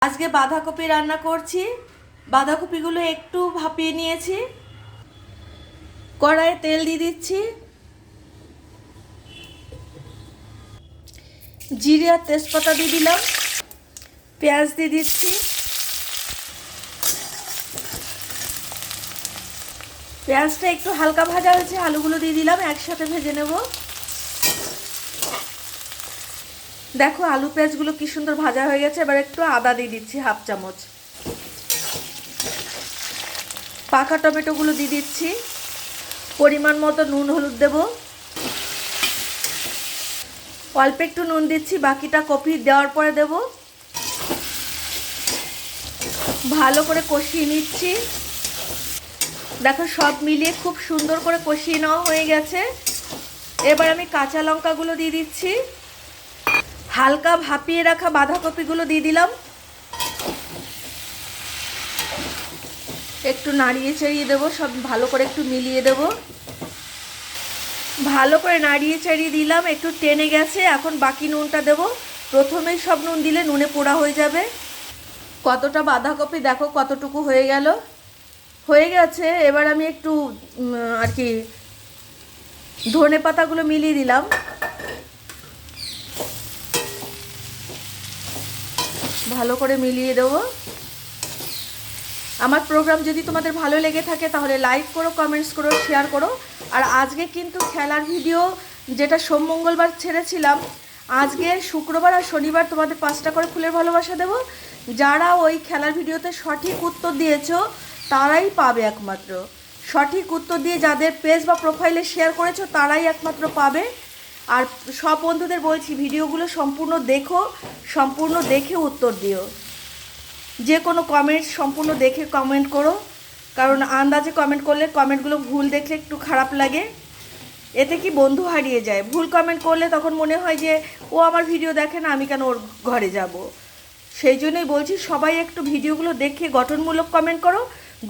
আজকে বাঁধাকপি রান্না করছি। বাঁধাকপিগুলো একটু ভাপিয়ে নিয়েছি। কড়াইয়ে তেল দিয়ে দিচ্ছি, জিরে আর তেজপাতা দিয়ে দিলাম, পেঁয়াজ দিয়ে দিচ্ছি। পেঁয়াজটা একটু হালকা ভাজা হয়েছে, আলুগুলো দিয়ে দিলাম, একসাথে ভেজে নেব। দেখো আলু পেঁয়াজগুলো কি সুন্দর ভাজা হয়ে গেছে। এবার একটু আদা দিয়ে দিচ্ছি, হাফ চামচ। পাকা টমেটোগুলো দিয়ে দিচ্ছি, পরিমাণ মতো নুন হলুদ দেব, অল্প একটু নুন দিচ্ছি, বাকিটা কপি দেওয়ার পরে দেব। ভালো করে কষিয়ে নিচ্ছি। দেখো সব মিলিয়ে খুব সুন্দর করে কষিয়ে নেওয়া হয়ে গেছে। এবার আমি কাঁচা লঙ্কাগুলো দিয়ে দিচ্ছি, হালকা ভাপিয়ে রাখা বাঁধাকপিগুলো দিয়ে দিলাম, একটু নাড়িয়ে চাড়িয়ে দেবো, সব ভালো করে একটু মিলিয়ে দেব। ভালো করে নাড়িয়ে চাড়িয়ে দিলাম, একটু টেনে গেছে। এখন বাকি নুনটা দেব। প্রথমেই সব নুন দিলে নুনে পোড়া হয়ে যাবে। কতটা বাঁধাকপি দেখো কতটুকু হয়ে গেল, হয়ে গেছে। এবার আমি একটু আর কি ধনে পাতাগুলো মিলিয়ে দিলাম, ভালো করে মিলিয়ে দেবো। আমার প্রোগ্রাম যদি তোমাদের ভালো লেগে থাকে তাহলে লাইক করো, কমেন্টস করো, শেয়ার করো। আর আজকে কিন্তু খেলার ভিডিও যেটা সোম মঙ্গলবার ছেড়েছিলাম, আজকে শুক্রবার আর শনিবার তোমাদের 5টা করে ফুলের ভালোবাসা দেব। যারা ওই খেলার ভিডিওতে সঠিক উত্তর দিয়েছো তারাই পাবে একমাত্র। সঠিক উত্তর দিয়ে যাদের পেজ বা প্রোফাইলে শেয়ার করেছো তারাই একমাত্র পাবে। আর সব বন্ধুদের বলছি ভিডিওগুলো সম্পূর্ণ দেখো, সম্পূর্ণ দেখে উত্তর দিও। যে কোনো কমেন্ট সম্পূর্ণ দেখে কমেন্ট করো, কারণ আন্দাজে কমেন্ট করলে কমেন্টগুলো ভুল দেখলে একটু খারাপ লাগে। এতে কি বন্ধু হারিয়ে যায়। ভুল কমেন্ট করলে তখন মনে হয় যে ও আমার ভিডিও দেখে না, আমি কেন ওর ঘরে যাব। সেই জন্যই বলছি সবাই একটু ভিডিওগুলো দেখে গঠনমূলক কমেন্ট করো।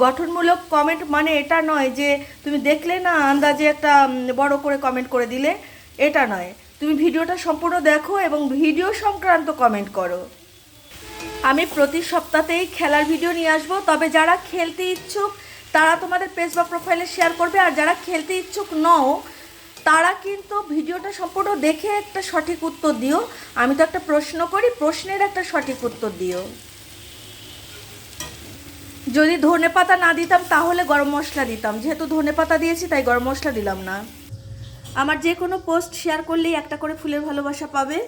গঠনমূলক কমেন্ট মানে এটা নয় যে তুমি দেখলে না আন্দাজে একটা বড় করে কমেন্ট করে দিলে, এটা নয়। তুমি ভিডিওটা সম্পূর্ণ দেখো এবং ভিডিও সংক্রান্ত কমেন্ট করো। আমি প্রতি সপ্তাহেই খেলার ভিডিও নিয়ে আসবো, তবে যারা খেলতে ইচ্ছুক তারা তোমাদের পেজ বা প্রোফাইলে শেয়ার করবে। আর যারা খেলতে ইচ্ছুক নও তারা কিন্তু ভিডিওটা সম্পূর্ণ দেখে একটা সঠিক উত্তর দিও। আমি তো একটা প্রশ্ন করি, প্রশ্নের একটা সঠিক উত্তর দিও। যদি ধনেপাতা না দিতাম তাহলে গরম মশলা দিতাম, যেহেতু ধনেপাতা দিয়েছি তাই গরম মশলা দিলাম না। আমার যে কোনো পোস্ট শেয়ার করলেই একটা করে ফুলের ভালোবাসা পাবে।